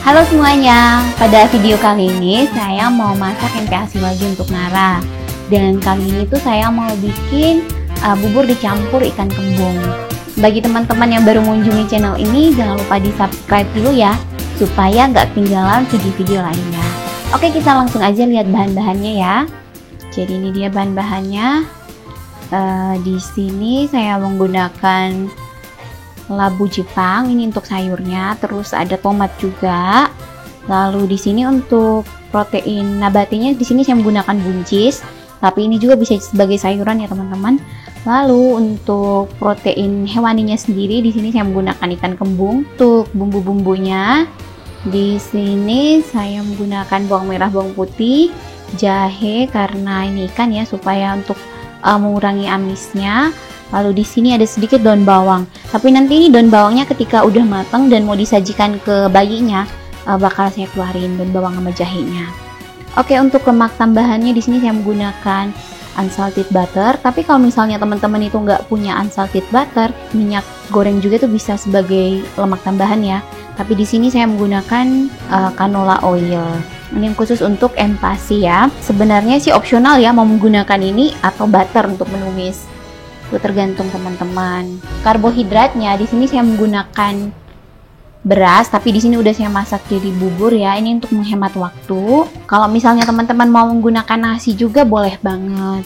Halo semuanya, pada video kali ini saya mau masak MPASI lagi untuk Nara. Dan kali ini tuh saya mau bikin bubur dicampur ikan kembung. Bagi teman-teman yang baru mengunjungi channel ini, jangan lupa di subscribe dulu ya, supaya nggak ketinggalan video-video lainnya. Oke, kita langsung aja lihat bahan-bahannya ya. Jadi ini dia bahan-bahannya. Di sini saya menggunakan labu Jepang ini untuk sayurnya, terus ada tomat juga. Lalu di sini untuk protein nabatinya di sini saya menggunakan buncis, tapi ini juga bisa sebagai sayuran ya teman-teman. Lalu untuk protein hewaninya sendiri di sini saya menggunakan ikan kembung. Untuk bumbu-bumbunya di sini saya menggunakan bawang merah, bawang putih, jahe karena ini ikan ya supaya untuk mengurangi amisnya. Lalu di sini ada sedikit daun bawang. Tapi nanti ini daun bawangnya ketika udah matang dan mau disajikan ke bayinya bakal saya keluarin daun bawang sama jahenya. Oke, untuk lemak tambahannya di sini saya menggunakan unsalted butter. Tapi kalau misalnya teman-teman itu nggak punya unsalted butter, minyak goreng juga tuh bisa sebagai lemak tambahan ya. Tapi di sini saya menggunakan canola oil. Ini yang khusus untuk MPASI ya. Sebenarnya sih opsional ya mau menggunakan ini atau butter untuk menumis. Itu tergantung teman-teman. Karbohidratnya di sini saya menggunakan beras, tapi di sini udah saya masak jadi bubur ya. Ini untuk menghemat waktu. Kalau misalnya teman-teman mau menggunakan nasi juga boleh banget.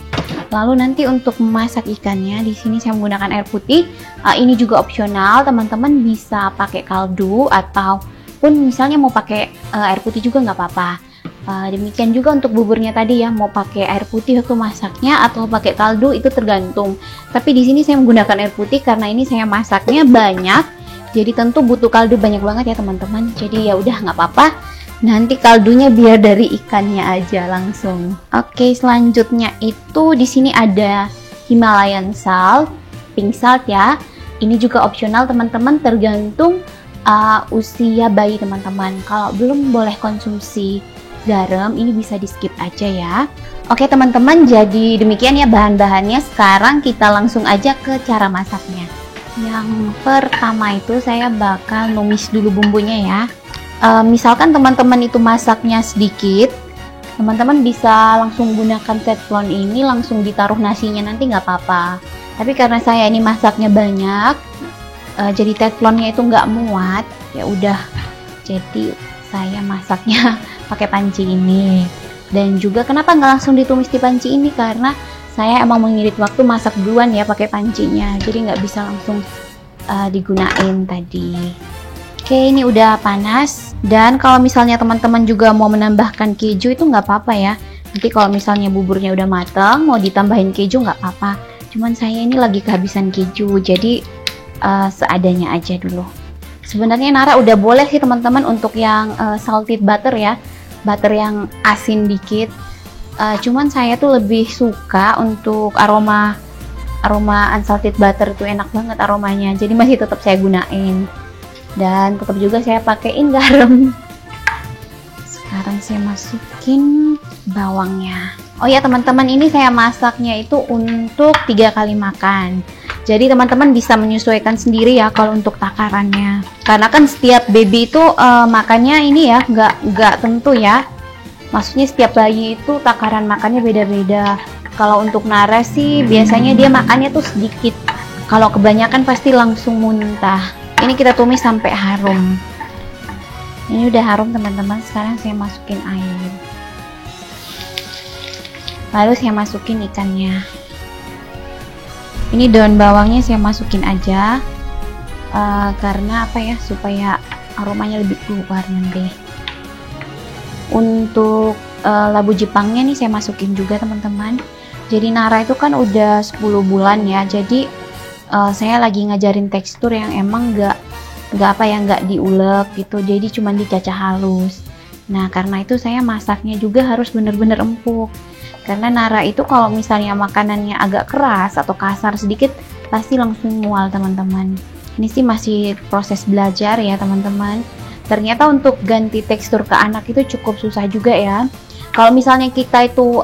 Lalu nanti untuk memasak ikannya di sini saya menggunakan air putih. Ini juga opsional, teman-teman bisa pakai kaldu ataupun misalnya mau pakai air putih juga nggak apa-apa. Demikian juga untuk buburnya tadi ya, mau pakai air putih waktu masaknya atau pakai kaldu itu tergantung. Tapi di sini saya menggunakan air putih karena ini saya masaknya banyak, jadi tentu butuh kaldu banyak banget ya teman-teman. Jadi ya udah nggak apa-apa, nanti kaldunya biar dari ikannya aja langsung. Oke, selanjutnya itu di sini ada Himalayan salt, pink salt ya. Ini juga opsional teman-teman, tergantung usia bayi teman-teman. Kalau belum boleh konsumsi garam, ini bisa di skip aja ya. Oke teman-teman, jadi demikian ya bahan-bahannya. Sekarang kita langsung aja ke cara masaknya. Yang pertama itu saya bakal numis dulu bumbunya ya. Misalkan teman-teman itu masaknya sedikit, teman-teman bisa langsung gunakan teflon ini, langsung ditaruh nasinya nanti nggak apa-apa. Tapi karena saya ini masaknya banyak, jadi teflonnya itu nggak muat, ya udah, jadi saya masaknya pakai panci ini. Dan juga kenapa nggak langsung ditumis di panci ini, karena saya emang mengirit waktu masak duluan ya pakai pancinya, jadi nggak bisa langsung digunain tadi. Oke, ini udah panas. Dan kalau misalnya teman-teman juga mau menambahkan keju itu nggak apa-apa ya. Nanti kalau misalnya buburnya udah matang mau ditambahin keju nggak apa-apa, cuman saya ini lagi kehabisan keju, jadi seadanya aja dulu. Sebenarnya Nara udah boleh sih teman-teman untuk yang salted butter ya, butter yang asin dikit. Cuman saya tuh lebih suka untuk aroma unsalted butter, itu enak banget aromanya, jadi masih tetap saya gunain. Dan tetap juga saya pakein garam. Sekarang saya masukin bawangnya. Oh ya teman-teman, ini saya masaknya itu untuk 3 kali makan. Jadi teman-teman bisa menyesuaikan sendiri ya kalau untuk takarannya. Karena kan setiap baby itu makannya ini ya nggak tentu ya. Maksudnya setiap bayi itu takaran makannya beda-beda. Kalau untuk Nara sih biasanya dia makannya tuh sedikit. Kalau kebanyakan pasti langsung muntah. Ini kita tumis sampai harum. Ini udah harum teman-teman. Sekarang saya masukin air. Lalu saya masukin ikannya. Ini daun bawangnya saya masukin aja karena apa ya, supaya aromanya lebih keluar nanti. Untuk labu Jepangnya nih saya masukin juga teman-teman. Jadi Nara itu kan udah 10 bulan ya, jadi saya lagi ngajarin tekstur yang emang nggak diulek gitu, jadi cuma dicacah halus. Nah karena itu saya masaknya juga harus bener-bener empuk. Karena Nara itu kalau misalnya makanannya agak keras atau kasar sedikit pasti langsung mual teman-teman. Ini sih masih proses belajar ya teman-teman. Ternyata untuk ganti tekstur ke anak itu cukup susah juga ya. Kalau misalnya kita itu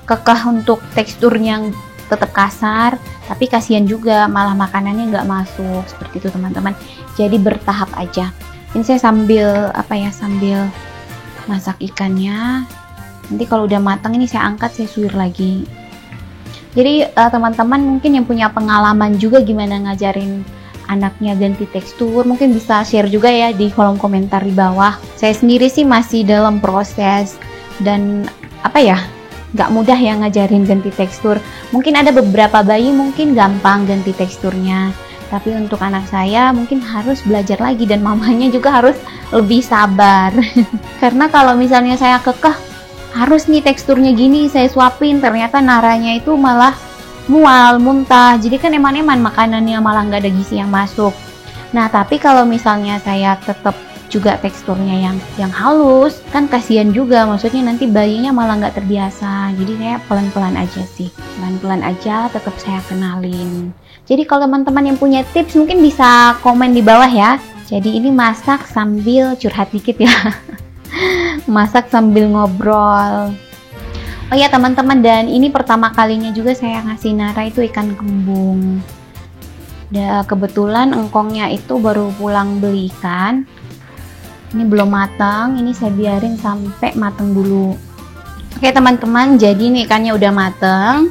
kekeh untuk teksturnya yang tetap kasar, tapi kasihan juga malah makanannya nggak masuk seperti itu teman-teman. Jadi bertahap aja. Ini saya sambil sambil masak ikannya. Nanti kalau udah matang ini saya angkat, saya suwir lagi. Jadi teman-teman mungkin yang punya pengalaman juga gimana ngajarin anaknya ganti tekstur, mungkin bisa share juga ya di kolom komentar di bawah. Saya sendiri sih masih dalam proses dan nggak mudah ya ngajarin ganti tekstur. Mungkin ada beberapa bayi mungkin gampang ganti teksturnya, tapi untuk anak saya mungkin harus belajar lagi dan mamanya juga harus lebih sabar. Karena kalau misalnya saya kekeh harus nih teksturnya gini, saya suapin, ternyata naranya itu malah mual, muntah, jadi kan eman-eman makanannya, malah nggak ada gizi yang masuk. Nah tapi kalau misalnya saya tetap juga teksturnya yang halus, kan kasihan juga, maksudnya nanti bayinya malah nggak terbiasa. Jadi saya pelan-pelan aja sih, pelan-pelan aja tetap saya kenalin. Jadi kalau teman-teman yang punya tips mungkin bisa komen di bawah ya. Jadi ini masak sambil curhat dikit ya. Masak sambil ngobrol. Oh ya teman-teman, dan ini pertama kalinya juga saya ngasih Nara itu ikan kembung. Kebetulan engkongnya itu baru pulang beli ikan. Ini belum matang, ini saya biarin sampai matang dulu. Oke teman-teman, jadi ini ikannya udah matang.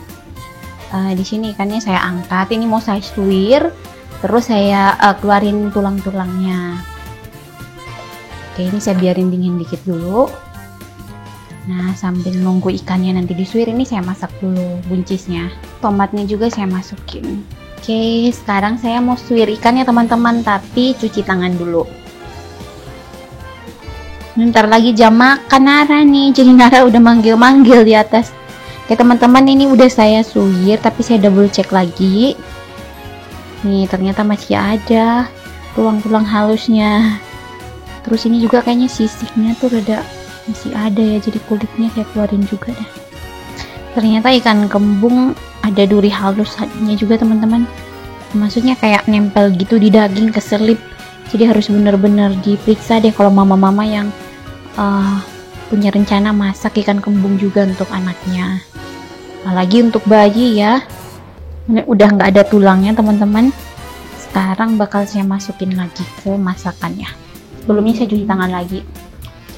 Di sini ikannya saya angkat, ini mau saya suwir, terus saya keluarin tulang-tulangnya. Oke, ini saya biarin dingin dikit dulu. Nah, sambil nunggu ikannya nanti disuwir, ini saya masak dulu buncisnya. Tomatnya juga saya masukin. Oke, sekarang saya mau suwir ikannya teman-teman, tapi cuci tangan dulu. Bentar lagi jam makan Nara nih, jadi Nara udah manggil-manggil di atas. Oke teman-teman, ini udah saya suwir, tapi saya double check lagi. Nih, ternyata masih ada tulang-tulang halusnya. Terus ini juga kayaknya sisiknya tuh rada masih ada ya, jadi kulitnya saya keluarin juga dah. Ternyata ikan kembung ada duri halusnya juga teman-teman. Maksudnya kayak nempel gitu di daging, keselip. Jadi harus bener-bener diperiksa deh kalau mama-mama yang punya rencana masak ikan kembung juga untuk anaknya. Apalagi untuk bayi ya. Ini udah nggak ada tulangnya teman-teman. Sekarang bakal saya masukin lagi ke masakannya. Sebelumnya saya cuci tangan lagi.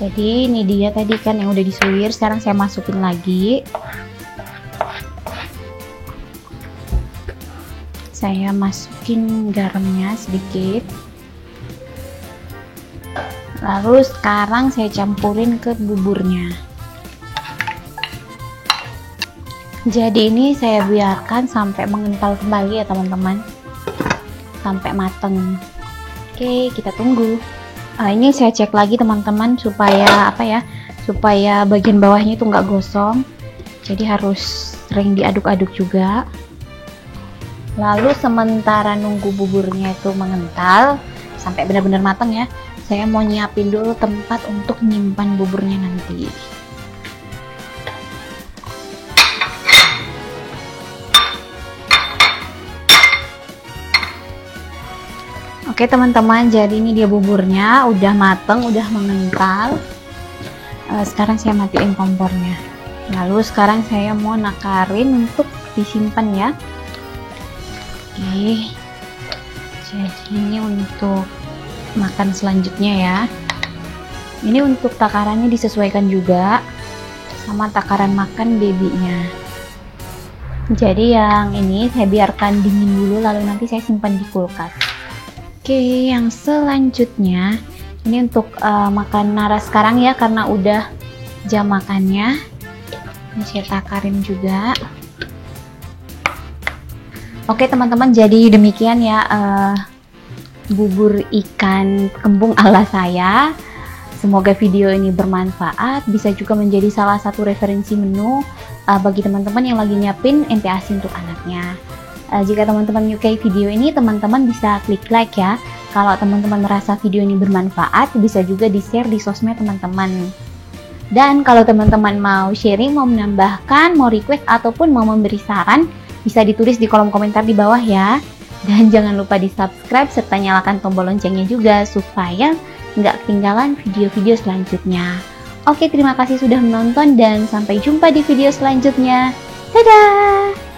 Jadi ini dia tadi kan yang udah disuwir, sekarang saya masukin lagi. Saya masukin garamnya sedikit. Lalu sekarang saya campurin ke buburnya. Jadi ini saya biarkan sampai mengental kembali ya teman-teman, sampai mateng. Oke, kita tunggu. Ini saya cek lagi teman-teman supaya supaya bagian bawahnya itu nggak gosong. Jadi harus sering diaduk-aduk juga. Lalu sementara nunggu buburnya itu mengental sampai benar-benar matang ya, saya mau nyiapin dulu tempat untuk nyimpan buburnya nanti. Oke teman-teman, jadi ini dia buburnya udah mateng, udah mengental. Sekarang saya matiin kompornya. Lalu sekarang saya mau nakarin untuk disimpan ya. Oke, jadi ini untuk makan selanjutnya ya. Ini untuk takarannya disesuaikan juga sama takaran makan babynya. Jadi yang ini saya biarkan dingin dulu, lalu nanti saya simpan di kulkas. Oke, yang selanjutnya ini untuk makan Nara sekarang ya, karena udah jam makannya. Ini saya takarin juga. Oke teman-teman, jadi demikian ya bubur ikan kembung ala saya. Semoga video ini bermanfaat, bisa juga menjadi salah satu referensi menu bagi teman-teman yang lagi nyiapin MPASI untuk anaknya. Jika teman-teman menyukai video ini, teman-teman bisa klik like ya. Kalau teman-teman merasa video ini bermanfaat, bisa juga di-share di sosmed teman-teman. Dan kalau teman-teman mau sharing, mau menambahkan, mau request, ataupun mau memberi saran, bisa ditulis di kolom komentar di bawah ya. Dan jangan lupa di-subscribe serta nyalakan tombol loncengnya juga supaya nggak ketinggalan video-video selanjutnya. Oke, terima kasih sudah menonton dan sampai jumpa di video selanjutnya. Dadah!